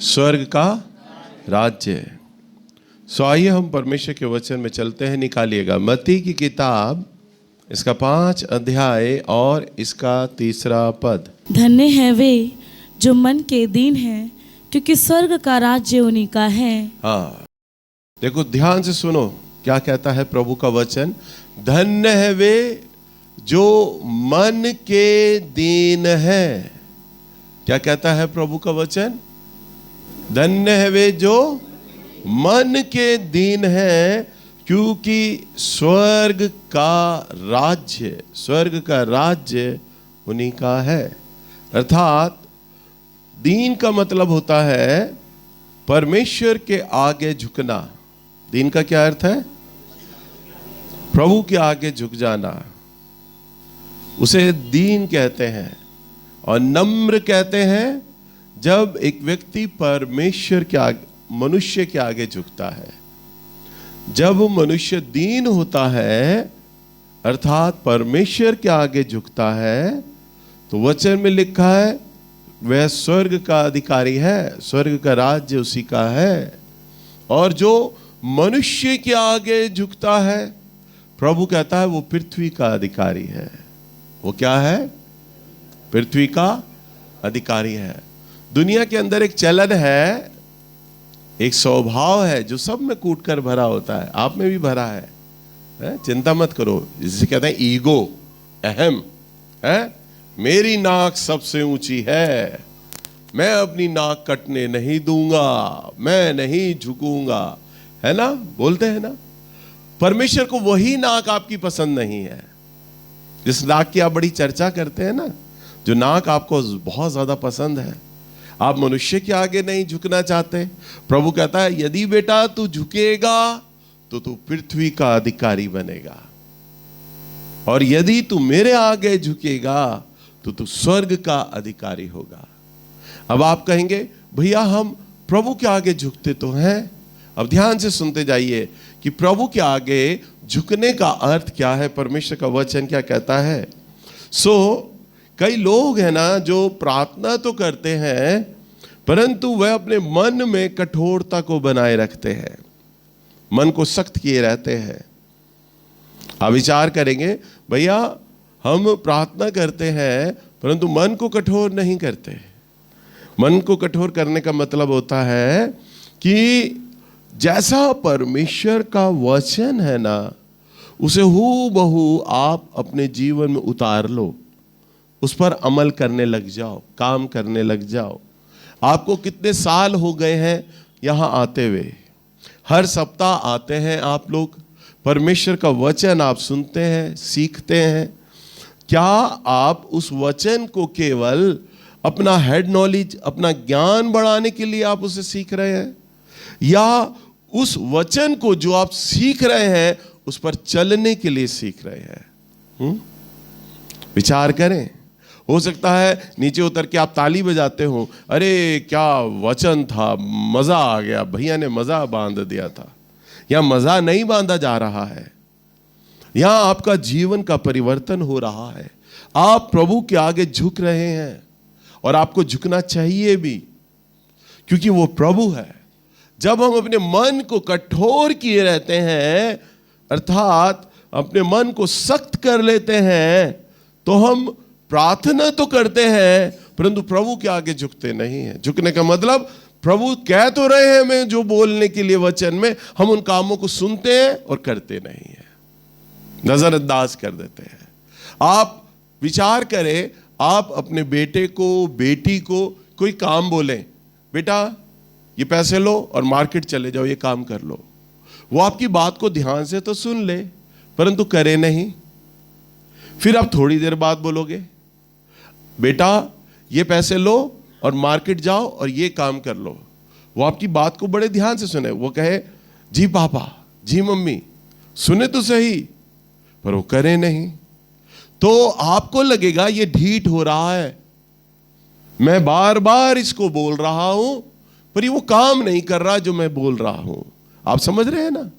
स्वर्ग का राज्य। सो आइए हम परमेश्वर के वचन में चलते हैं। निकालिएगा मत्ती की किताब, इसका 5 अध्याय और इसका 3 पद। धन्य है वे जो मन के दीन हैं, क्योंकि स्वर्ग का राज्य उन्हीं का है। हाँ, देखो ध्यान से सुनो क्या कहता है प्रभु का वचन। धन्य है वे जो मन के दीन हैं। क्या कहता है प्रभु का वचन? धन्य है वे जो मन के दीन हैं, क्योंकि स्वर्ग का राज्य उन्हीं का है। अर्थात दीन का मतलब होता है परमेश्वर के आगे झुकना। दीन का क्या अर्थ है? प्रभु के आगे झुक जाना, उसे दीन कहते हैं। और नम्र कहते हैं जब एक व्यक्ति परमेश्वर के आगे, मनुष्य के आगे झुकता है। जब मनुष्य दीन होता है अर्थात परमेश्वर के आगे झुकता है, तो वचन में लिखा है वह स्वर्ग का अधिकारी है, स्वर्ग का राज्य उसी का है। और जो मनुष्य के आगे झुकता है, प्रभु कहता है वो पृथ्वी का अधिकारी है। वो क्या है? पृथ्वी का अधिकारी है। दुनिया के अंदर एक चलन है, एक स्वभाव है जो सब में कूट कर भरा होता है। आप में भी भरा है, चिंता मत करो। जिसे कहते हैं ईगो, अहम है। मेरी नाक सबसे ऊंची है, मैं अपनी नाक कटने नहीं दूंगा, मैं नहीं झुकूंगा, है ना? बोलते हैं ना। परमेश्वर को वही नाक आपकी पसंद नहीं है जिस नाक की आप बड़ी चर्चा करते हैं ना, जो नाक आपको बहुत ज्यादा पसंद है। आप मनुष्य के आगे नहीं झुकना चाहते। प्रभु कहता है यदि बेटा तू झुकेगा तो तू पृथ्वी का अधिकारी बनेगा, और यदि तू मेरे आगे झुकेगा तो तू स्वर्ग का अधिकारी होगा। अब आप कहेंगे भैया हम प्रभु के आगे झुकते तो हैं। अब ध्यान से सुनते जाइए कि प्रभु के आगे झुकने का अर्थ क्या है, परमेश्वर का वचन क्या कहता है। कई लोग हैं ना जो प्रार्थना तो करते हैं, परंतु वह अपने मन में कठोरता को बनाए रखते हैं, मन को सख्त किए रहते हैं। आप विचार करेंगे भैया हम प्रार्थना करते हैं परंतु मन को कठोर नहीं करते। मन को कठोर करने का मतलब होता है कि जैसा परमेश्वर का वचन है ना, उसे हूबहू आप अपने जीवन में उतार लो, उस पर अमल करने लग जाओ, काम करने लग जाओ। आपको कितने साल हो गए हैं यहाँ आते हुए? हर सप्ताह आते हैं आप लोग, परमेश्वर का वचन आप सुनते हैं, सीखते हैं। क्या आप उस वचन को केवल अपना हेड नॉलेज, अपना ज्ञान बढ़ाने के लिए आप उसे सीख रहे हैं, या उस वचन को जो आप सीख रहे हैं उस पर चलने के लिए सीख रहे हैं? विचार करें। हो सकता है नीचे उतर के आप ताली बजाते हो, अरे क्या वचन था, मजा आ गया, भैया ने मजा बांध दिया था। या मजा नहीं बांधा जा रहा है, यहां आपका जीवन का परिवर्तन हो रहा है। आप प्रभु के आगे झुक रहे हैं, और आपको झुकना चाहिए भी, क्योंकि वो प्रभु है। जब हम अपने मन को कठोर किए रहते हैं, अर्थात अपने मन को सख्त कर लेते हैं, तो हम प्रार्थना तो करते हैं परंतु प्रभु के आगे झुकते नहीं हैं। झुकने का मतलब प्रभु कह तो रहे हैं हमें जो बोलने के लिए वचन में, हम उन कामों को सुनते हैं और करते नहीं हैं, नजरअंदाज कर देते हैं। आप विचार करें, आप अपने बेटे को, बेटी को कोई काम बोलें, बेटा ये पैसे लो और मार्केट चले जाओ, ये काम कर लो। वो आपकी बात को ध्यान से तो सुन ले परंतु करे नहीं। फिर आप थोड़ी देर बाद बोलोगे बेटा ये पैसे लो और मार्केट जाओ और ये काम कर लो। वो आपकी बात को बड़े ध्यान से सुने, वो कहे जी पापा, जी मम्मी, सुने तो सही, पर वो करे नहीं। तो आपको लगेगा ये ढीठ हो रहा है, मैं बार बार इसको बोल रहा हूं पर ये वो काम नहीं कर रहा जो मैं बोल रहा हूं। आप समझ रहे हैं ना?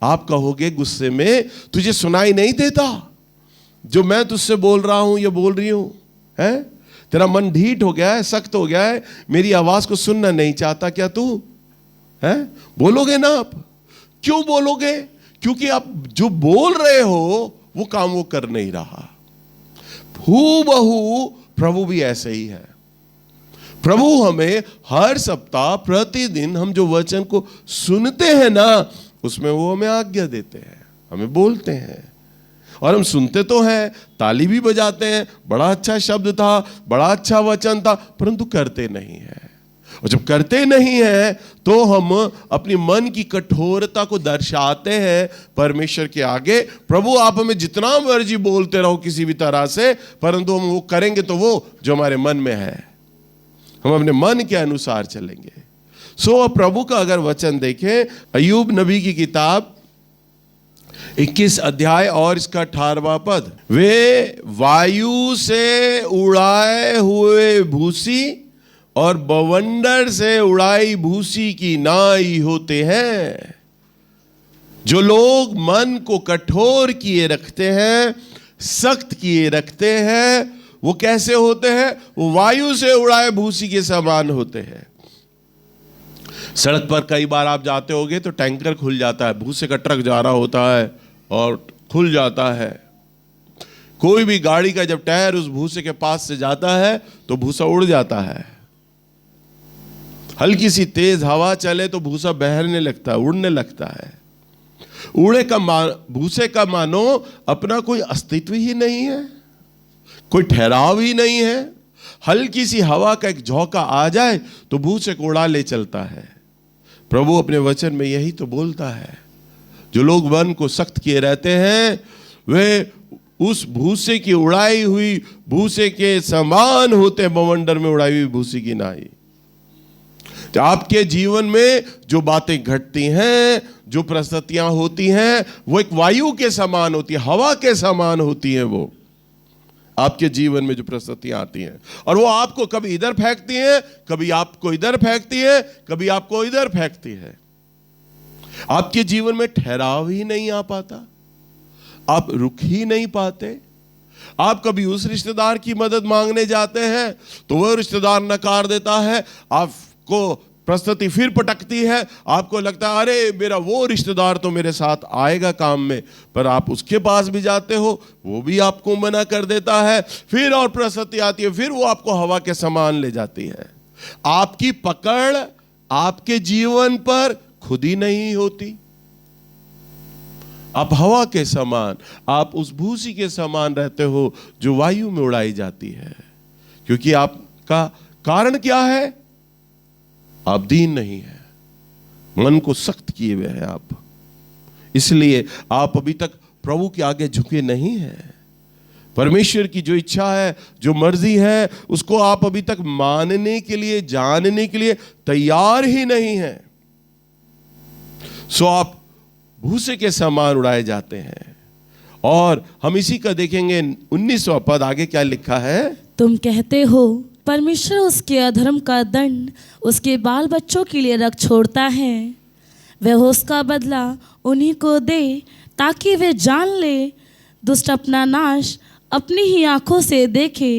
आप कहोगे गुस्से में, तुझे सुनाई नहीं देता जो मैं तुझसे बोल रहा हूं या बोल रही हूं, है? तेरा मन ढीठ हो गया है, सख्त हो गया है, मेरी आवाज को सुनना नहीं चाहता क्या तू है? बोलोगे ना आप? क्यों बोलोगे? क्योंकि आप जो बोल रहे हो वो काम वो कर नहीं रहा। हूबहू प्रभु भी ऐसे ही है। प्रभु हमें हर सप्ताह प्रतिदिन हम जो वचन को सुनते हैं ना, उसमें वो हमें आज्ञा देते हैं, हमें बोलते हैं, और हम सुनते तो हैं, ताली भी बजाते हैं, बड़ा अच्छा शब्द था, बड़ा अच्छा वचन था, परंतु करते नहीं है। और जब करते नहीं है तो हम अपनी मन की कठोरता को दर्शाते हैं परमेश्वर के आगे। प्रभु आप हमें जितना मर्जी बोलते रहो किसी भी तरह से, परंतु हम वो करेंगे तो वो जो हमारे मन में है, हम अपने मन के अनुसार चलेंगे। सो प्रभु का अगर वचन देखें, अय्यूब नबी की किताब 21 अध्याय और इसका 18वां पद, वे वायु से उड़ाए हुए भूसी और बवंडर से उड़ाई भूसी की नाई होते हैं। जो लोग मन को कठोर किए रखते हैं, सख्त किए रखते हैं, वो कैसे होते हैं? वो वायु से उड़ाए भूसी के समान होते हैं। सड़क पर कई बार आप जाते होंगे तो टैंकर खुल जाता है, भूसे का ट्रक जा रहा होता है और खुल जाता है। कोई भी गाड़ी का जब टायर उस भूसे के पास से जाता है तो भूसा उड़ जाता है। हल्की सी तेज हवा चले तो भूसा बहरने लगता है, उड़ने लगता है। भूसे का मानो अपना कोई अस्तित्व ही नहीं है, कोई ठहराव ही नहीं है। हल्की सी हवा का एक झोंका आ जाए तो भूसे को उड़ा ले चलता है। प्रभु अपने वचन में यही तो बोलता है, जो लोग मन को सख्त किए रहते हैं वे उस भूसे की उड़ाई हुई भूसे के समान होते हैं, बवंडर में उड़ाई हुई भूसी की नाई। तो आपके जीवन में जो बातें घटती हैं, जो परिस्थितियां होती हैं, वो एक वायु के समान होती है, हवा के समान होती है। वो आपके जीवन में जो परिस्थितियां आती हैं, और वो आपको कभी इधर फेंकती हैं, कभी आपको इधर फेंकती है, कभी आपको इधर फेंकती है। आपके जीवन में ठहराव ही नहीं आ पाता, आप रुक ही नहीं पाते। आप कभी उस रिश्तेदार की मदद मांगने जाते हैं तो वह रिश्तेदार नकार देता है, आपको परिस्थिति फिर पटकती है, आपको लगता है अरे मेरा वो रिश्तेदार तो मेरे साथ आएगा काम में, पर आप उसके पास भी जाते हो, वो भी आपको मना कर देता है। फिर और परिस्थिति आती है, फिर वो आपको हवा के समान ले जाती है। आपकी पकड़ आपके जीवन पर खुद ही नहीं होती। आप हवा के समान, आप उस भूसी के समान रहते हो जो वायु में उड़ाई जाती है। क्योंकि आपका कारण क्या है? आप दीन नहीं है, मन को सख्त किए हुए हैं आप, इसलिए आप अभी तक प्रभु के आगे झुके नहीं हैं। परमेश्वर की जो इच्छा है, जो मर्जी है, उसको आप अभी तक मानने के लिए, जानने के लिए तैयार ही नहीं हैं। सो आप भूसे के समान उड़ाए जाते हैं। और हम इसी का देखेंगे 19वां पद, आगे क्या लिखा है? तुम कहते हो परमेश्वर उसके अधर्म का दंड उसके बाल बच्चों के लिए रख छोड़ता है, वह उसका बदला उन्हीं को दे, ताकि वे जान ले दुष्ट अपना नाश अपनी ही आंखों से देखे।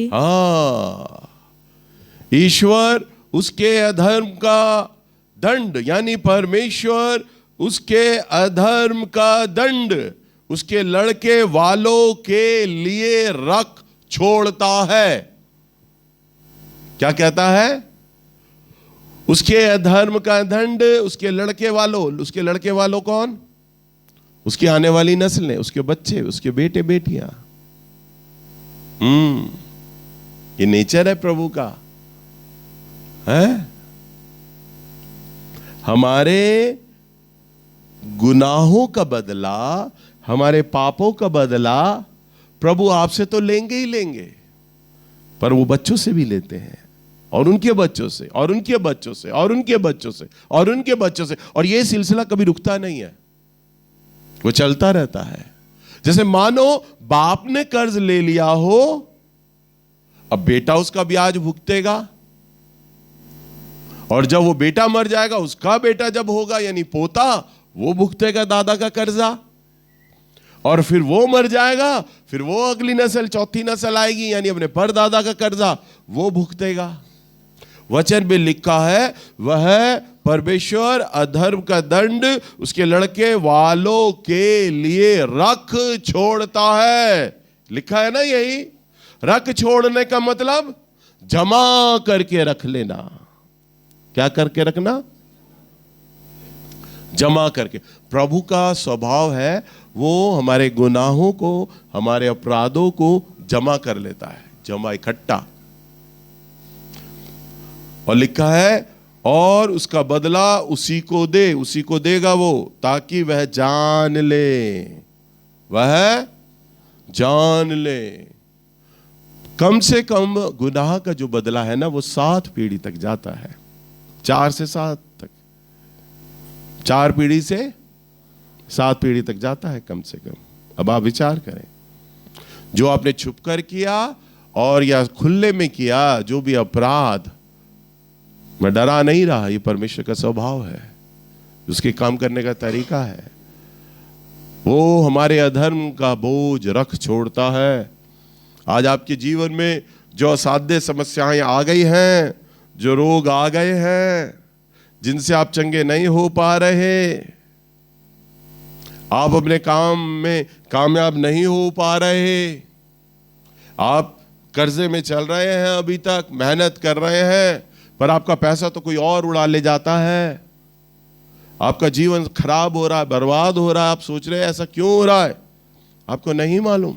ईश्वर उसके अधर्म का दंड, यानी परमेश्वर उसके अधर्म का दंड उसके लड़के वालों के लिए रख छोड़ता है। क्या कहता है? उसके अधर्म का दंड उसके लड़के वालों, उसके लड़के वालों कौन? उसकी आने वाली नस्लें, उसके बच्चे, उसके बेटे बेटियां। ये नेचर है प्रभु का, है? हमारे गुनाहों का बदला, हमारे पापों का बदला प्रभु आपसे तो लेंगे ही लेंगे, पर वो बच्चों से भी लेते हैं, और उनके बच्चों से, और उनके बच्चों से, और उनके बच्चों से, और उनके बच्चों से, और ये सिलसिला कभी रुकता नहीं है, वो चलता रहता है। जैसे मानो बाप ने कर्ज ले लिया हो, अब बेटा उसका ब्याज भुगतेगा, और जब वो बेटा मर जाएगा, उसका बेटा जब होगा यानी पोता, वो भुगतेगा दादा का कर्जा। और फिर वो मर जाएगा, फिर वो अगली नस्ल, चौथी नस्ल आएगी, यानी अपने परदादा का कर्जा वो भुगतेगा। वचन में लिखा है वह परमेश्वर अधर्म का दंड उसके लड़के वालों के लिए रख छोड़ता है। लिखा है ना, यही रख छोड़ने का मतलब जमा करके रख लेना। क्या करके रखना? जमा करके। प्रभु का स्वभाव है वो हमारे गुनाहों को, हमारे अपराधों को जमा कर लेता है, जमा, इकट्ठा। और लिखा है और उसका बदला उसी को दे, उसी को देगा वो, ताकि वह जान ले, वह जान ले। कम से कम गुनाह का जो बदला है ना, वो 7 पीढ़ी तक जाता है, 4 से 7 तक, 4 पीढ़ी से 7 पीढ़ी तक जाता है कम से कम। अब आप विचार करें, जो आपने छुपकर किया और या खुले में किया, जो भी अपराध, मैं डरा नहीं रहा, ये परमेश्वर का स्वभाव है, उसके काम करने का तरीका है। वो हमारे अधर्म का बोझ रख छोड़ता है। आज आपके जीवन में जो असाध्य समस्याएं आ गई हैं, जो रोग आ गए हैं, जिनसे आप चंगे नहीं हो पा रहे, आप अपने काम में कामयाब नहीं हो पा रहे, आप कर्जे में चल रहे हैं, अभी तक मेहनत कर रहे हैं, पर आपका पैसा तो कोई और उड़ा ले जाता है, आपका जीवन खराब हो रहा है, बर्बाद हो रहा है, आप सोच रहे हैं ऐसा क्यों हो रहा है? आपको नहीं मालूम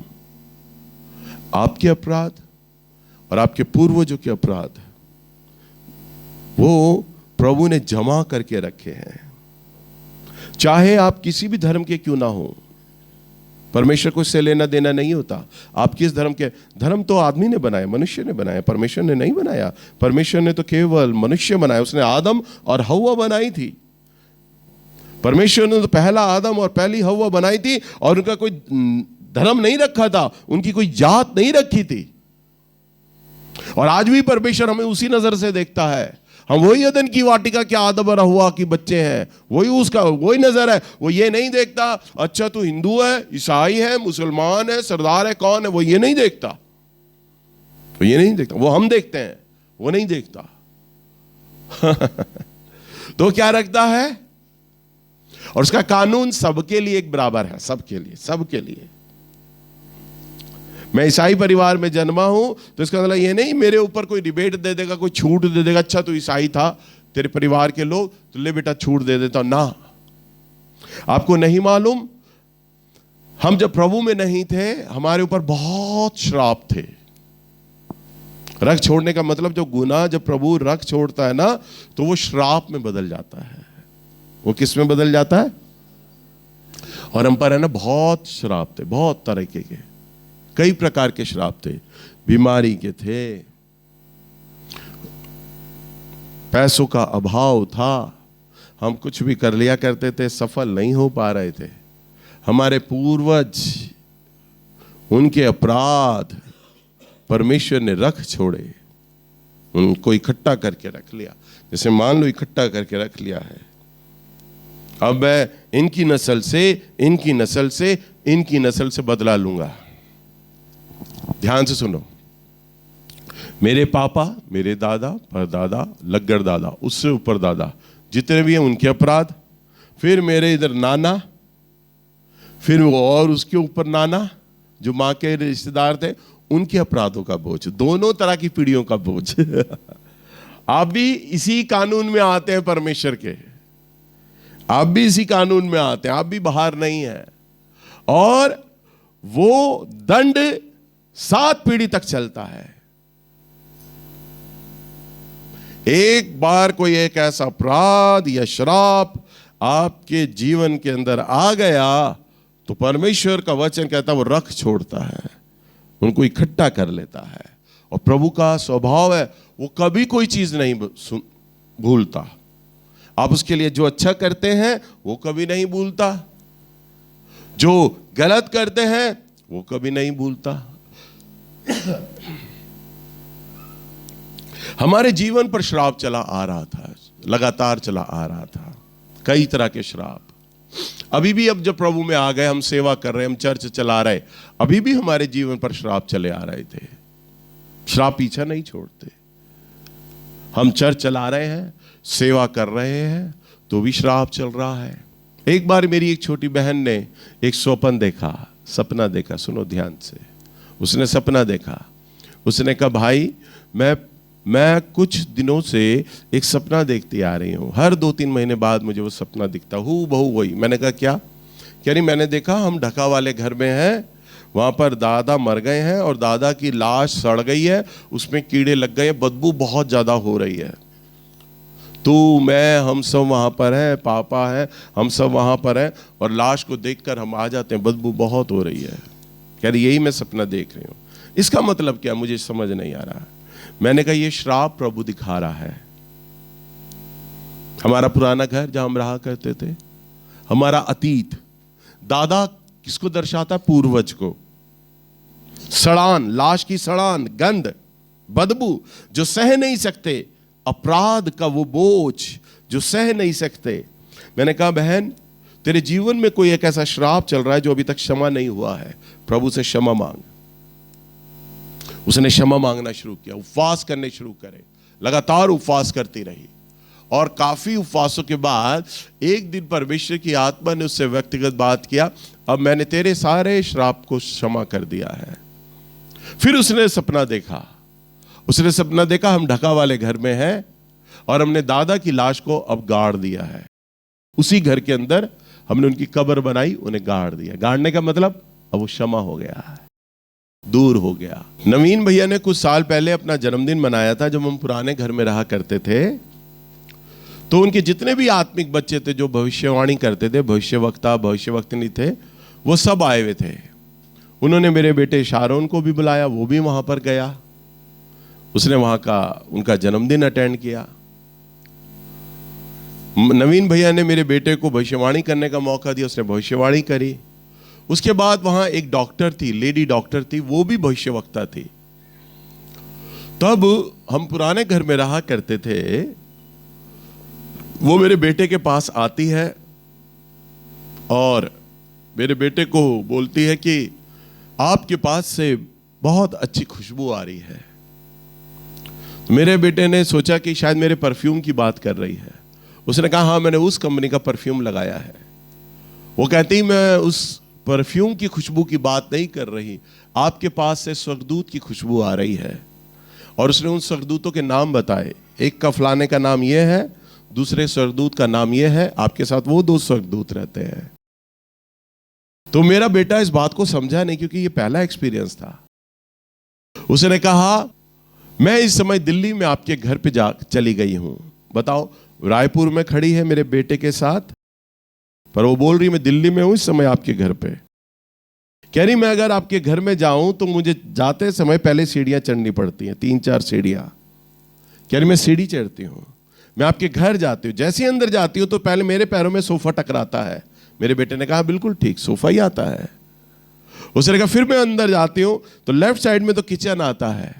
आपके अपराध और आपके पूर्वजों के अपराध वो प्रभु ने जमा करके रखे हैं। चाहे आप किसी भी धर्म के क्यों ना हो, परमेश्वर को इससे लेना देना नहीं होता। आप किस धर्म के, धर्म तो आदमी ने बनाया, मनुष्य ने बनाया, परमेश्वर ने नहीं बनाया। परमेश्वर ने तो केवल मनुष्य बनाया, उसने आदम और हव्वा बनाई थी। परमेश्वर ने तो पहला आदम और पहली हव्वा बनाई थी, और उनका कोई धर्म नहीं रखा था, उनकी कोई जात नहीं रखी थी। और आज भी परमेश्वर हमें उसी नजर से देखता है। हम वही अदन की वाटिका के आदम और हव्वा की बच्चे हैं, वही उसका वही नजर है। वो ये नहीं देखता अच्छा तू हिंदू है, ईसाई है, मुसलमान है, सरदार है, कौन है, वो ये नहीं देखता, वो ये नहीं देखता। वो हम देखते हैं, वो नहीं देखता। तो क्या रखता है? और उसका कानून सबके लिए एक बराबर है, सबके लिए, सबके लिए। मैं ईसाई परिवार में जन्मा हूं, तो इसका मतलब ये नहीं मेरे ऊपर कोई रिबेट दे देगा, कोई छूट दे देगा, अच्छा तो ईसाई था तेरे परिवार के लोग, तो ले बेटा छूट दे देता हूं, ना। आपको नहीं मालूम, हम जब प्रभु में नहीं थे, हमारे ऊपर बहुत श्राप थे। रख छोड़ने का मतलब, जो गुनाह जब प्रभु रख छोड़ता है ना, तो वो श्राप में बदल जाता है। वो किस में बदल जाता है? और हम पर है ना बहुत श्राप थे, बहुत तरीके के, कई प्रकार के श्राप थे। बीमारी के थे, पैसों का अभाव था, हम कुछ भी कर लिया करते थे, सफल नहीं हो पा रहे थे। हमारे पूर्वज, उनके अपराध परमेश्वर ने रख छोड़े, उनको इकट्ठा करके रख लिया। जैसे मान लो इकट्ठा करके रख लिया है, अब मैं इनकी नस्ल से, इनकी नस्ल से, इनकी नस्ल से बदला लूंगा। ध्यान से सुनो, मेरे पापा, मेरे दादा, परदादा, लग्गर दादा, उससे ऊपर दादा, जितने भी हैं उनके अपराध, फिर मेरे इधर नाना, फिर वो और उसके ऊपर नाना जो माँ के रिश्तेदार थे, उनके अपराधों का बोझ, दोनों तरह की पीढ़ियों का बोझ। आप भी इसी कानून में आते हैं परमेश्वर के, आप भी इसी कानून में आते हैं, आप भी बाहर नहीं है। और वो दंड 7 पीढ़ी तक चलता है। एक बार कोई एक ऐसा अपराध या श्राप आपके जीवन के अंदर आ गया, तो परमेश्वर का वचन कहता है वो रख छोड़ता है, उनको इकट्ठा कर लेता है। और प्रभु का स्वभाव है, वो कभी कोई चीज नहीं भूलता। आप उसके लिए जो अच्छा करते हैं वो कभी नहीं भूलता, जो गलत करते हैं वो कभी नहीं भूलता। हमारे जीवन पर श्राप चला आ रहा था, लगातार चला आ रहा था, कई तरह के श्राप। अभी भी अब जब प्रभु में आ गए, हम सेवा कर रहे, हम चर्च चला रहे, अभी भी हमारे जीवन पर श्राप चले आ रहे थे। श्राप पीछा नहीं छोड़ते। हम चर्च चला रहे हैं, सेवा कर रहे हैं, तो भी श्राप चल रहा है। एक बार मेरी एक छोटी बहन ने एक स्वप्न देखा, सपना देखा, सुनो ध्यान से। उसने सपना देखा, उसने कहा भाई मैं कुछ दिनों से एक सपना देखती आ रही हूँ, हर 2-3 महीने बाद मुझे वो सपना दिखता, हूँ बहू वही। मैंने कहा क्या? कह रही मैंने देखा हम ढका वाले घर में हैं, वहाँ पर दादा मर गए हैं और दादा की लाश सड़ गई है, उसमें कीड़े लग गए, बदबू बहुत ज़्यादा हो रही है। तू मैं हम सब वहाँ पर हैं, पापा हैं, हम सब वहाँ पर हैं, और लाश को देखकर हम आ जाते हैं, बदबू बहुत हो रही है। कह रही यही मैं सपना देख रही हूँ। इसका मतलब क्या, मुझे समझ नहीं आ रहा। मैंने कहा ये श्राप प्रभु दिखा रहा है। हमारा पुराना घर जहां हम रहा करते थे, हमारा अतीत, दादा किसको दर्शाता? पूर्वज को। सड़ान, लाश की सड़ान, गंध, बदबू जो सह नहीं सकते, अपराध का वो बोझ जो सह नहीं सकते। मैंने कहा बहन तेरे जीवन में कोई एक ऐसा श्राप चल रहा है जो अभी तक क्षमा नहीं हुआ है, प्रभु से क्षमा मांग। उसने क्षमा मांगना शुरू किया, उपवास करने शुरू करे, लगातार उपवास करती रही, और काफी उपवासों के बाद एक दिन परमेश्वर की आत्मा ने उससे व्यक्तिगत बात किया, अब मैंने तेरे सारे श्राप को क्षमा कर दिया है। फिर उसने सपना देखा, उसने सपना देखा हम ढका वाले घर में हैं और हमने दादा की लाश को अब गाड़ दिया है, उसी घर के अंदर हमने उनकी कब्र बनाई, उन्हें गाड़ दिया। गाड़ने का मतलब अब वो क्षमा हो गया है, दूर हो गया। नवीन भैया ने कुछ साल पहले अपना जन्मदिन मनाया था, जब हम पुराने घर में रहा करते थे, तो उनके जितने भी आत्मिक बच्चे थे जो भविष्यवाणी करते थे, भविष्यवक्ता भविष्यवक्तिनी थे, वो सब आए हुए थे। उन्होंने मेरे बेटे शारोन को भी बुलाया, वो भी वहां पर गया, उसने वहां का उनका जन्मदिन अटेंड किया। नवीन भैया ने मेरे बेटे को भविष्यवाणी करने का मौका दिया, उसने भविष्यवाणी करी। उसके बाद वहां एक डॉक्टर थी, लेडी डॉक्टर थी, वो भी भविष्यवक्ता थी। तब हम पुराने घर में रहा करते थे, वो मेरे बेटे के पास आती है और मेरे बेटे को बोलती है कि आपके पास से बहुत अच्छी खुशबू आ रही है। तो मेरे बेटे ने सोचा कि शायद मेरे परफ्यूम की बात कर रही है। उसने कहा हाँ मैंने उस कंपनी का परफ्यूम लगाया है। वो कहती मैं उस परफ्यूम की खुशबू की बात नहीं कर रही, आपके पास से स्वर्गदूत की खुशबू आ रही है। और उसने उन स्वर्गदूतों के नाम बताए, एक का फलाने का नाम यह है, दूसरे स्वर्गदूत का नाम यह है, आपके साथ वो 2 स्वर्गदूत रहते हैं। तो मेरा बेटा इस बात को समझा नहीं, क्योंकि ये पहला एक्सपीरियंस था। उसने कहा मैं इस समय दिल्ली में आपके घर पे चली गई हूं। बताओ, रायपुर में खड़ी है मेरे बेटे के साथ, पर वो बोल रही मैं दिल्ली में हूं इस समय आपके घर पे। कह रही मैं अगर आपके घर में जाऊं तो मुझे जाते समय पहले सीढ़ियां चढ़नी पड़ती हैं, 3-4 सीढ़ियां। कह रही मैं सीढ़ी चढ़ती हूं, मैं आपके घर जाती हूं, जैसे ही अंदर जाती हूं तो पहले मेरे पैरों में सोफा टकराता है। मेरे बेटे ने कहा बिल्कुल ठीक, सोफा ही आता है। उसने कहा फिर मैं अंदर जाती हूं तो लेफ्ट साइड में तो किचन आता है।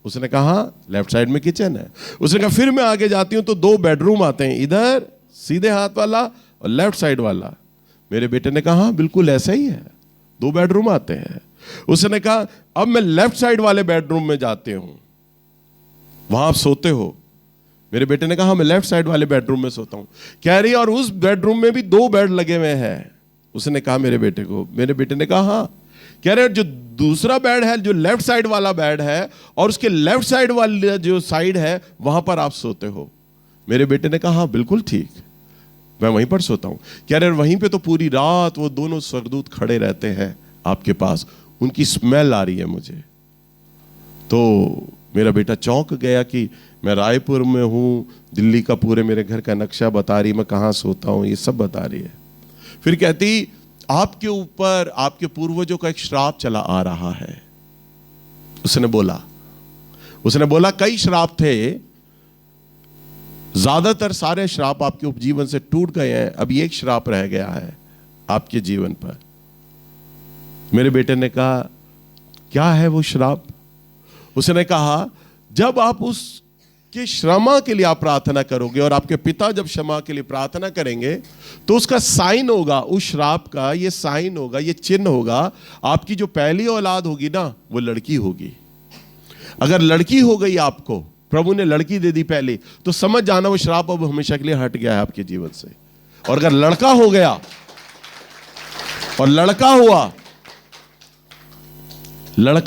उसने कहा लेफ्ट साइड में किचन है। उसने कहा फिर मैं आगे जाती हूं तो 2 बेडरूम आते हैं, इधर सीधे हाथ वाला और लेफ्ट साइड वाला। मेरे बेटे ने कहा बिल्कुल ऐसा ही है, 2 बेडरूम आते हैं। उसने कहा अब मैं लेफ्ट साइड वाले बेडरूम में जाती हूं, वहां आप सोते हो। मेरे बेटे ने कहा मैं लेफ्ट साइड वाले बेडरूम में सोता हूं। कह रही और उस बेडरूम में भी 2 बेड लगे हुए हैं। उसने कहा मेरे बेटे को, मेरे बेटे ने कहा हाँ। कह रहे जो दूसरा बेड है, जो लेफ्ट साइड वाला बेड है, और उसके लेफ्ट साइड वाली जो साइड है वहां पर आप सोते हो। मेरे बेटे ने कहा हाँ बिल्कुल ठीक, मैं वहीं पर सोता हूं। कह रहे वहीं पे तो पूरी रात वो दोनों स्वर्गदूत खड़े रहते हैं आपके पास, उनकी स्मेल आ रही है मुझे। तो मेरा बेटा चौंक गया कि मैं रायपुर में हूं, दिल्ली का पूरे मेरे घर का नक्शा बता रही, मैं कहां सोता हूं, ये सब बता रही है। फिर कहती आपके ऊपर आपके पूर्वजों का एक श्राप चला आ रहा है। उसने बोला कई श्राप थे, ज्यादातर सारे श्राप आपके उपजीवन से टूट गए हैं, अभी एक श्राप रह गया है आपके जीवन पर। मेरे बेटे ने कहा क्या है वो श्राप? उसने कहा जब आप उस उसके क्षमा के लिए आप प्रार्थना करोगे, और आपके पिता जब क्षमा के लिए प्रार्थना करेंगे तो उसका साइन होगा, उस श्राप का ये साइन होगा, ये चिन्ह होगा। आपकी जो पहली औलाद होगी ना, वो लड़की होगी। अगर लड़की हो गई, आपको प्रभु ने लड़की दे दी पहले, तो समझ जाना वो श्राप अब हमेशा के लिए हट गया है आपके जीवन से। और अगर लड़का हो गया और लड़का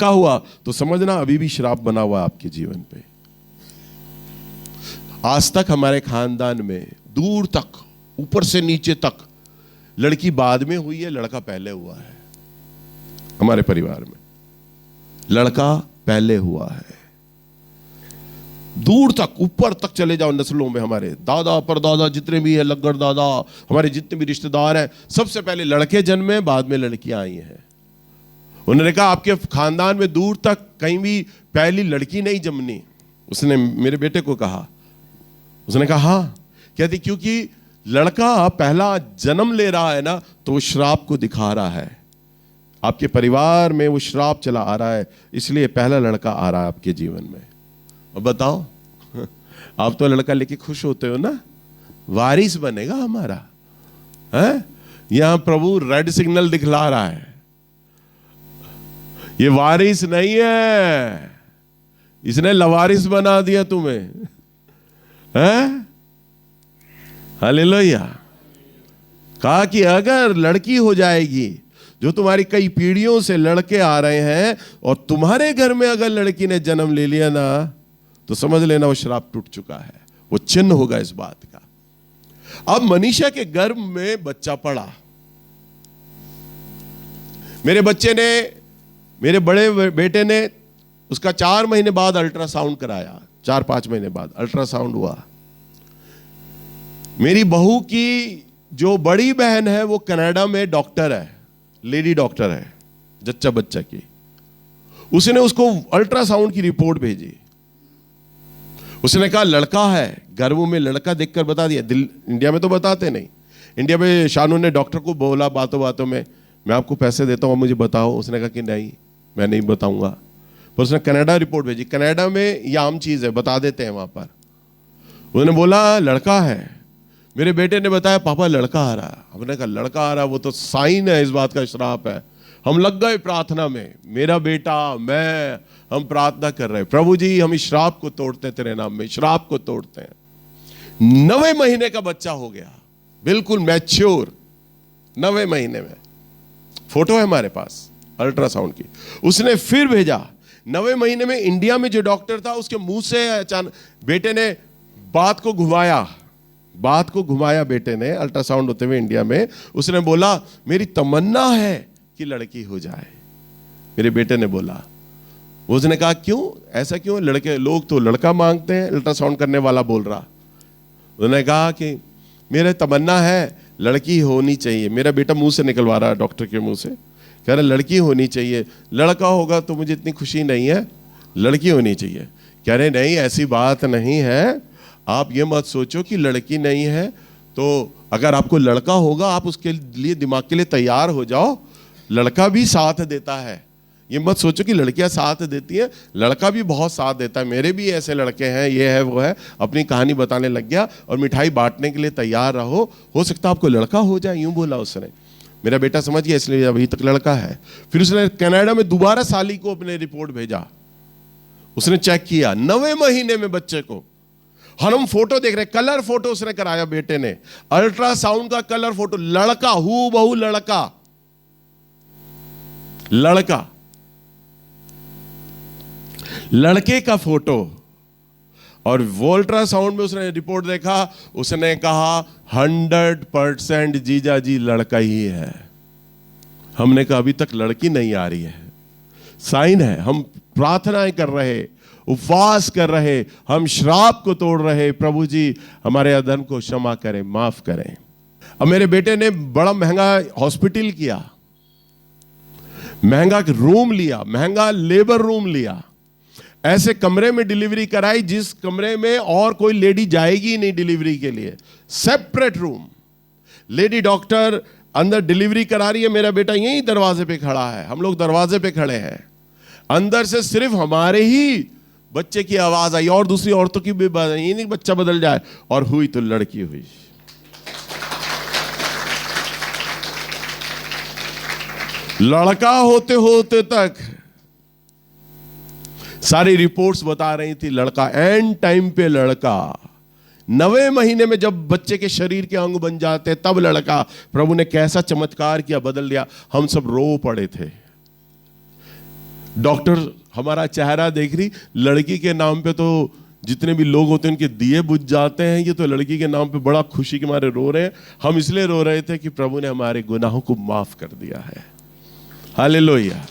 हुआ तो समझना अभी भी श्राप बना हुआ है आपके जीवन पे। आज तक हमारे खानदान में दूर तक, ऊपर से नीचे तक, लड़की बाद में हुई है, लड़का पहले हुआ है। हमारे परिवार में लड़का पहले हुआ है। दूर तक, ऊपर तक चले जाओ नस्लों में, हमारे दादा परदादा जितने भी है, लग्गर दादा, हमारे जितने भी रिश्तेदार हैं, सबसे पहले लड़के जन्मे, बाद में लड़कियां आई हैं। उन्होंने कहा आपके खानदान में दूर तक कहीं भी पहली लड़की नहीं जमनी। उसने मेरे बेटे को कहा, उसने कहा हाँ। कहती क्योंकि लड़का पहला जन्म ले रहा है ना, तो वो श्राप को दिखा रहा है। आपके परिवार में वो श्राप चला आ रहा है, इसलिए पहला लड़का आ रहा है आपके जीवन में। और बताओ, आप तो लड़का लेके खुश होते हो ना, वारिस बनेगा हमारा, है? यहां प्रभु रेड सिग्नल दिखला रहा है, ये वारिस नहीं है, इसने लवारिस बना दिया तुम्हें, है? हालेलुया। कहा कि अगर लड़की हो जाएगी, जो तुम्हारी कई पीढ़ियों से लड़के आ रहे हैं, और तुम्हारे घर में अगर लड़की ने जन्म ले लिया ना, तो समझ लेना वो श्राप टूट चुका है। वो चिन्ह होगा इस बात का। अब मनीषा के गर्भ में बच्चा पड़ा। मेरे बड़े बेटे ने उसका 4 महीने बाद अल्ट्रासाउंड कराया, 4-5 महीने बाद अल्ट्रासाउंड हुआ। मेरी बहू की जो बड़ी बहन है वो कनाडा में डॉक्टर है, लेडी डॉक्टर है, जच्चा बच्चा की। उसने उसको अल्ट्रासाउंड की रिपोर्ट भेजी। उसने कहा लड़का है, गर्भ में लड़का देखकर बता दिया। इंडिया में तो बताते नहीं। इंडिया में शानू ने डॉक्टर को बोला बातों बातों में, मैं आपको पैसे देता हूं, मुझे बताओ। उसने कहा कि नहीं, मैं नहीं बताऊंगा। पर उसने कनाडा रिपोर्ट भेजी। कनाडा में ये आम चीज है, बता देते हैं वहां पर। उसने बोला लड़का है। मेरे बेटे ने बताया पापा लड़का आ रहा है। हमने कहा लड़का आ रहा है, वो तो साइन है, इस बात का श्राप है। हम लग गए प्रार्थना में, मेरा बेटा, मैं, हम प्रार्थना कर रहे हैं, प्रभु जी हम इस श्राप को तोड़ते हैं, तेरे नाम में श्राप को तोड़ते हैं। 9वें महीने का बच्चा हो गया, बिल्कुल मैच्योर, 9वें महीने में। फोटो है हमारे पास अल्ट्रासाउंड की। उसने फिर भेजा 9वें महीने में। इंडिया में जो डॉक्टर था उसके मुंह से अचानक बेटे ने बात को घुमाया बेटे ने अल्ट्रासाउंड होते हुए इंडिया में। उसने बोला मेरी तमन्ना है कि लड़की हो जाए। मेरे बेटे ने बोला। उसने कहा क्यों, ऐसा क्यों, लड़के लोग तो लड़का मांगते हैं, अल्ट्रासाउंड करने वाला बोल रहा। उन्होंने कहा कि मेरा तमन्ना है लड़की होनी चाहिए। मेरा बेटा मुंह से निकलवा रहा है, डॉक्टर के मुंह से, कह रहा लड़की होनी चाहिए। लड़का होगा तो मुझे इतनी खुशी नहीं है, लड़की होनी चाहिए। कह रहे नहीं, ऐसी बात नहीं है, आप ये मत सोचो कि लड़की नहीं है, तो अगर आपको लड़का होगा आप उसके लिए दिमाग के लिए तैयार हो जाओ, लड़का भी साथ देता है। ये मत सोचो कि लड़कियां साथ देती हैं, लड़का भी बहुत साथ देता है। मेरे भी ऐसे लड़के हैं, ये है वो है, अपनी कहानी बताने लग गया और मिठाई बांटने के लिए तैयार रहो, हो सकता है आपको लड़का हो जाए, यूं बोला उसने। मेरा बेटा समझ गया, इसलिए अभी तक लड़का है। फिर उसने कनाडा में दोबारा साली को अपने रिपोर्ट भेजा। उसने चेक किया 9वें महीने में बच्चे को। हम फोटो देख रहे, कलर फोटो उसने कराया बेटे ने, अल्ट्रासाउंड का कलर फोटो, लड़का, हू बहू लड़का, लड़के का फोटो। और वो अल्ट्रासाउंड में उसने रिपोर्ट देखा, उसने कहा 100% जीजा जी लड़का ही है। हमने कहा अभी तक लड़की नहीं आ रही है, साइन है। हम प्रार्थनाएं कर रहे, उपवास कर रहे, हम श्राप को तोड़ रहे, प्रभु जी हमारे अधर्म को क्षमा करें, माफ करें। अब मेरे बेटे ने बड़ा महंगा हॉस्पिटल किया, महंगा रूम लिया, महंगा लेबर रूम लिया, ऐसे कमरे में डिलीवरी कराई जिस कमरे में और कोई लेडी जाएगी नहीं डिलीवरी के लिए, सेपरेट रूम। लेडी डॉक्टर अंदर डिलीवरी करा रही है, मेरा बेटा यहीं दरवाजे पे खड़ा है, हम लोग दरवाजे पे खड़े हैं। अंदर से सिर्फ हमारे ही बच्चे की आवाज आई और दूसरी औरतों की भी बात आई, ये नहीं बच्चा बदल जाए, और हुई तो लड़की हुई। लड़का होते होते तक सारी रिपोर्ट्स बता रही थी लड़का, एंड टाइम पे लड़का, 9वें महीने में जब बच्चे के शरीर के अंग बन जाते तब लड़का। प्रभु ने कैसा चमत्कार किया, बदल दिया। हम सब रो पड़े थे। डॉक्टर हमारा चेहरा देख रही, लड़की के नाम पे तो जितने भी लोग होते हैं उनके दिए बुझ जाते हैं, ये तो लड़की के नाम पे बड़ा खुशी के मारे रो रहे हैं। हम इसलिए रो रहे थे कि प्रभु ने हमारे गुनाहों को माफ कर दिया है। हालेलुया।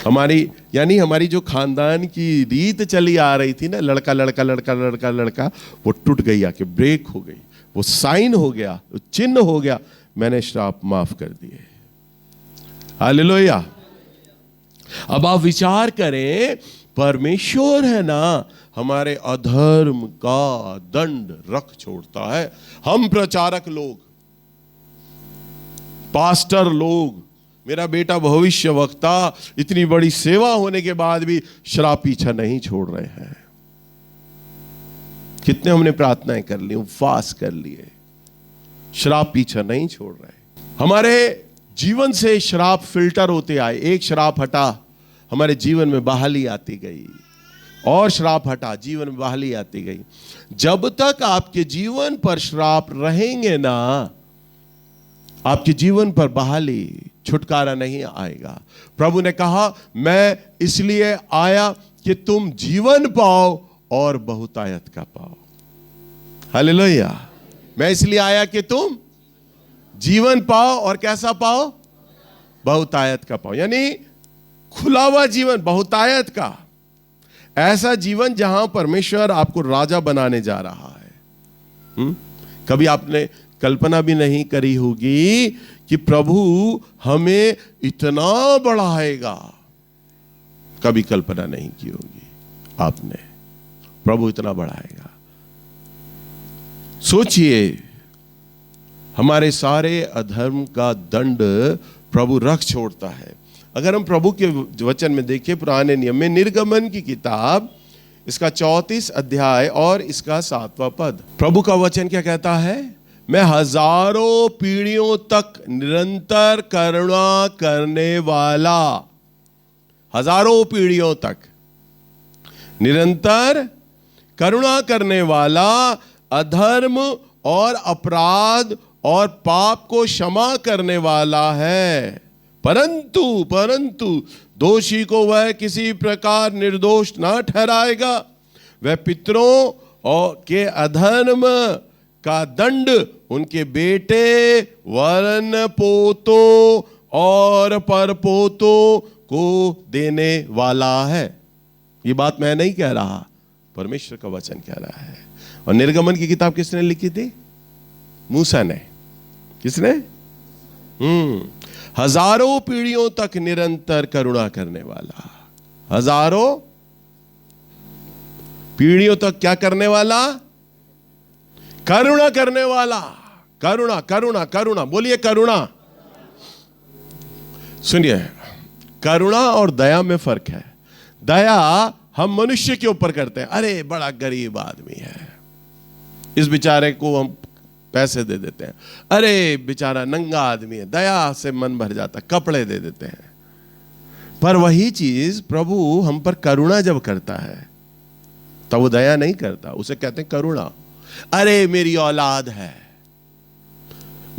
हमारी जो खानदान की रीत चली आ रही थी ना, लड़का लड़का लड़का लड़का लड़का, वो टूट गई, आके ब्रेक हो गई, वो साइन हो गया, वो चिन्ह हो गया। मैंने श्राप माफ कर दिए। हालेलुया। अब आप विचार करें, परमेश्वर है ना, हमारे अधर्म का दंड रख छोड़ता है। हम प्रचारक लोग, पास्टर लोग, मेरा बेटा भविष्य वक्ता, इतनी बड़ी सेवा होने के बाद भी शराब पीछा नहीं छोड़ रहे हैं। कितने हमने प्रार्थनाएं कर ली, उपवास कर लिए, शराब पीछा नहीं छोड़ रहे। हमारे जीवन से शराब फिल्टर होते आए। एक शराब हटा, हमारे जीवन में बहाली आती गई, और शराब हटा, जीवन में बहाली आती गई। जब तक आपके जीवन पर शराब रहेंगे ना, आपके जीवन पर बहाली, छुटकारा नहीं आएगा। प्रभु ने कहा, मैं इसलिए आया कि तुम जीवन पाओ और बहुतायत का पाओ। हालेलुया। मैं इसलिए आया कि तुम जीवन पाओ, और कैसा पाओ? बहुतायत का पाओ। यानी खुला हुआ जीवन, बहुतायत का, ऐसा जीवन जहां परमेश्वर आपको राजा बनाने जा रहा है। कभी आपने कल्पना भी नहीं करी होगी कि प्रभु हमें इतना बढ़ाएगा। कभी कल्पना नहीं की होगी आपने, प्रभु इतना बढ़ाएगा। सोचिए, हमारे सारे अधर्म का दंड प्रभु रख छोड़ता है। अगर हम प्रभु के वचन में देखें, पुराने नियम में निर्गमन की किताब, इसका 34 अध्याय और इसका 7वां पद, प्रभु का वचन क्या कहता है? मैं हजारों पीढ़ियों तक निरंतर करुणा करने वाला, हजारों पीढ़ियों तक निरंतर करुणा करने वाला, अधर्म और अपराध और पाप को क्षमा करने वाला है। परंतु दोषी को वह किसी प्रकार निर्दोष ना ठहराएगा। वह पितरों और के अधर्म का दंड उनके बेटे, वरन पोतों और परपोतों को देने वाला है। ये बात मैं नहीं कह रहा, परमेश्वर का वचन कह रहा है। और निर्गमन की किताब किसने लिखी थी? मूसा ने। किसने? हजारों पीढ़ियों तक निरंतर करुणा करने वाला, हजारों पीढ़ियों तक क्या करने वाला? करुणा करने वाला। करुणा करुणा करुणा, बोलिए करुणा। सुनिए, करुणा और दया में फर्क है। दया हम मनुष्य के ऊपर करते हैं। अरे बड़ा गरीब आदमी है, इस बेचारे को हम पैसे दे देते हैं। अरे बेचारा नंगा आदमी है, दया से मन भर जाता, कपड़े दे देते हैं। पर वही चीज प्रभु हम पर करुणा जब करता है तब वो दया नहीं करता, उसे कहते हैं करुणा। अरे मेरी औलाद है,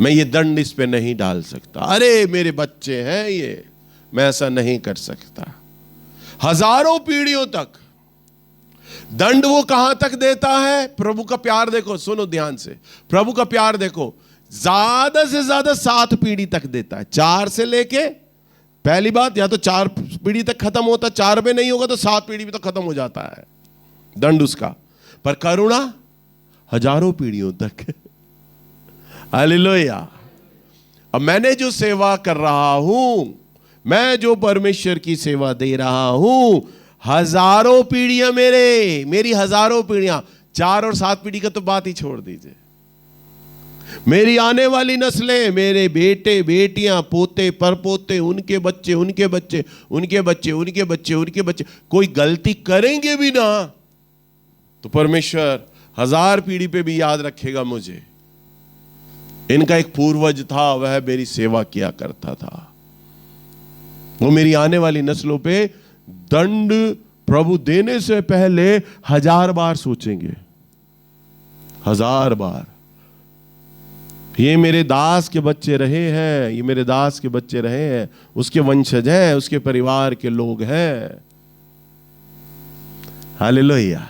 मैं ये दंड इस पे नहीं डाल सकता। अरे मेरे बच्चे हैं ये, मैं ऐसा नहीं कर सकता। हजारों पीढ़ियों तक दंड वो कहां तक देता है? प्रभु का प्यार देखो, सुनो ध्यान से, प्रभु का प्यार देखो। ज्यादा से ज्यादा 7 पीढ़ी तक देता है। 4 से लेके, पहली बात, या तो 4 पीढ़ी तक खत्म होता, 4 पे नहीं होगा तो 7 पीढ़ी भी तो खत्म हो जाता है दंड उसका। पर करुणा हजारों पीढ़ियों तक। हालेलुया। अब मैंने जो सेवा कर रहा हूं, मैं जो परमेश्वर की सेवा दे रहा हूं, हजारों पीढ़ियां मेरी हजारों पीढ़ियां। 4 और 7 पीढ़ी का तो बात ही छोड़ दीजिए। मेरी आने वाली नस्लें, मेरे बेटे बेटियां, पोते परपोते, उनके बच्चे उनके बच्चे उनके बच्चे उनके बच्चे उनके बच्चे, कोई गलती करेंगे भी ना तो परमेश्वर 1000 पीढ़ी पे भी याद रखेगा मुझे। इनका एक पूर्वज था, वह मेरी सेवा किया करता था। वो मेरी आने वाली नस्लों पे दंड प्रभु देने से पहले 1000 बार सोचेंगे, 1000 बार। ये मेरे दास के बच्चे रहे हैं, ये मेरे दास के बच्चे रहे हैं, उसके वंशज हैं, उसके परिवार के लोग हैं। हालेलुया।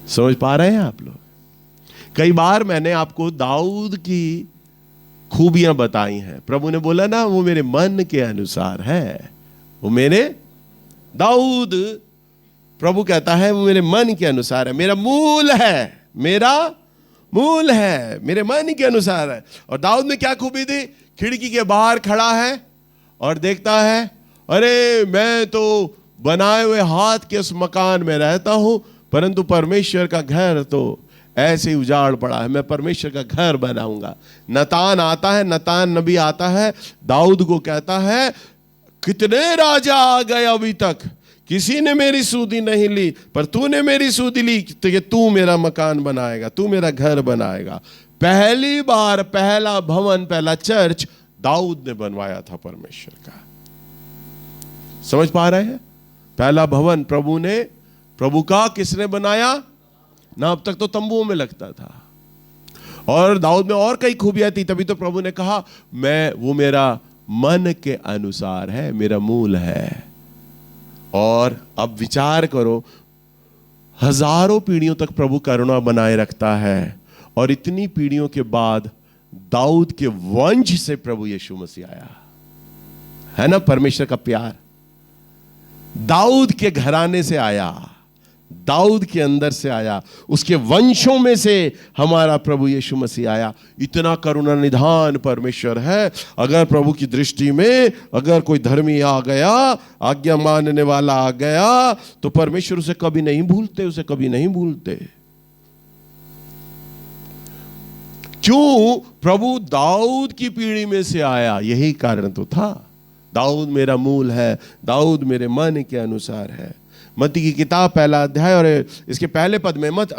समझ पा रहे हैं आप लोग? कई बार मैंने आपको दाऊद की खूबियां बताई हैं। प्रभु ने बोला ना, वो मेरे मन के अनुसार है। वो मेरे दाऊद, प्रभु कहता है वो मेरे मन के अनुसार है, मेरा मूल है, मेरा मूल है, मेरे मन के अनुसार है। और दाऊद में क्या खूबी थी? खिड़की के बाहर खड़ा है और देखता है, अरे मैं तो बनाए हुए हाथ के उस मकान में रहता हूं, परंतु परमेश्वर का घर तो ऐसे ही उजाड़ पड़ा है, मैं परमेश्वर का घर बनाऊंगा। नतान आता है, नतान नबी आता है, दाऊद को कहता है, कितने राजा आ गए अभी तक, किसी ने मेरी सूदी नहीं ली, पर तूने मेरी सूदी ली तो तू मेरा मकान बनाएगा, तू मेरा घर बनाएगा। पहली बार पहला भवन, पहला चर्च दाऊद ने बनवाया था परमेश्वर का। समझ पा रहे हैं? पहला भवन प्रभु का किसने बनाया ना? अब तक तो तंबुओं में लगता था। और दाऊद में और कई खूबियां थी, तभी तो प्रभु ने कहा वो मेरा मन के अनुसार है, मेरा मूल है। और अब विचार करो, हजारों पीढ़ियों तक प्रभु करुणा बनाए रखता है, और इतनी पीढ़ियों के बाद दाऊद के वंश से प्रभु यीशु मसीह आया है ना। परमेश्वर का प्यार दाऊद के घराने से आया, दाऊद के अंदर से आया, उसके वंशों में से हमारा प्रभु यीशु मसीह आया। इतना करुणा निधान परमेश्वर है। अगर प्रभु की दृष्टि में अगर कोई धर्मी आ गया, आज्ञा मानने वाला आ गया, तो परमेश्वर उसे कभी नहीं भूलते, उसे कभी नहीं भूलते। क्यों? प्रभु दाऊद की पीढ़ी में से आया, यही कारण तो था। दाऊद मेरा मूल है, दाऊद मेरे मन के अनुसार है। मत्ती की किताब 1 अध्याय और इसके पहले पद में मत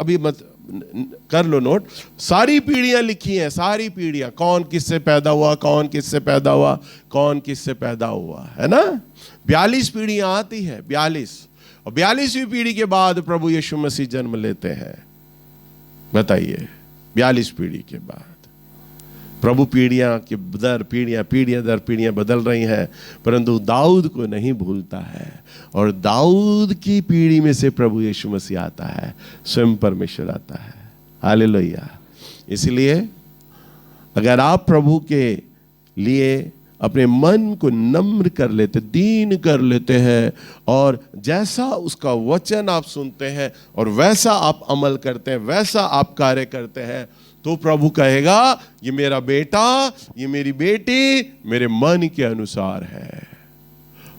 कर लो नोट, सारी पीढ़ियां लिखी हैं, सारी पीढ़ियां, कौन किससे पैदा हुआ, कौन किससे पैदा हुआ, कौन किससे पैदा हुआ, है ना। 42 पीढ़ियां आती है, 42, और 42वीं पीढ़ी के बाद प्रभु यीशु मसीह जन्म लेते हैं। बताइए, 42 पीढ़ी के बाद प्रभु पीढ़ियां दर पीढ़ियां बदल रही हैं, परंतु दाऊद को नहीं भूलता है। और दाऊद की पीढ़ी में से प्रभु यीशु मसीह आता है, स्वयं परमेश्वर आता है। हालेलुया। इसलिए अगर आप प्रभु के लिए अपने मन को नम्र कर लेते, दीन कर लेते हैं, और जैसा उसका वचन आप सुनते हैं और वैसा आप अमल करते हैं, वैसा आप कार्य करते हैं, तो प्रभु कहेगा ये मेरा बेटा, ये मेरी बेटी मेरे मन के अनुसार है।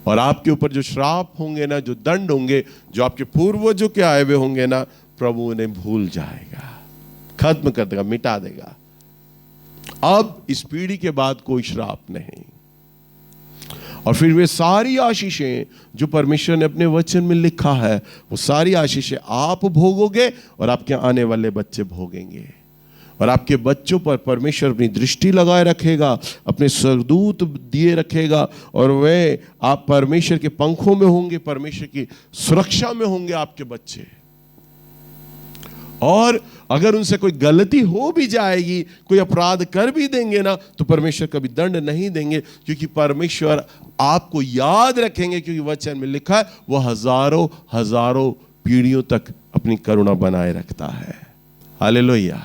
और आपके ऊपर जो श्राप होंगे ना, जो दंड होंगे, जो आपके पूर्वजों के आए हुए होंगे ना, प्रभु उन्हें भूल जाएगा, खत्म कर देगा, मिटा देगा। अब इस पीढ़ी के बाद कोई श्राप नहीं। और फिर वे सारी आशीषें जो परमेश्वर ने अपने वचन में लिखा है, वो सारी आशीषें आप भोगोगे और आपके आने वाले बच्चे भोगेंगे। और आपके बच्चों पर परमेश्वर अपनी दृष्टि लगाए रखेगा, अपने स्वर्गदूत दिए रखेगा, और वे आप परमेश्वर के पंखों में होंगे, परमेश्वर की सुरक्षा में होंगे आपके बच्चे। और अगर उनसे कोई गलती हो भी जाएगी, कोई अपराध कर भी देंगे ना, तो परमेश्वर कभी दंड नहीं देंगे, क्योंकि परमेश्वर आपको याद रखेंगे, क्योंकि वचन में लिखा है वो हजारों हजारों पीढ़ियों तक अपनी करुणा बनाए रखता है। हालेलुया।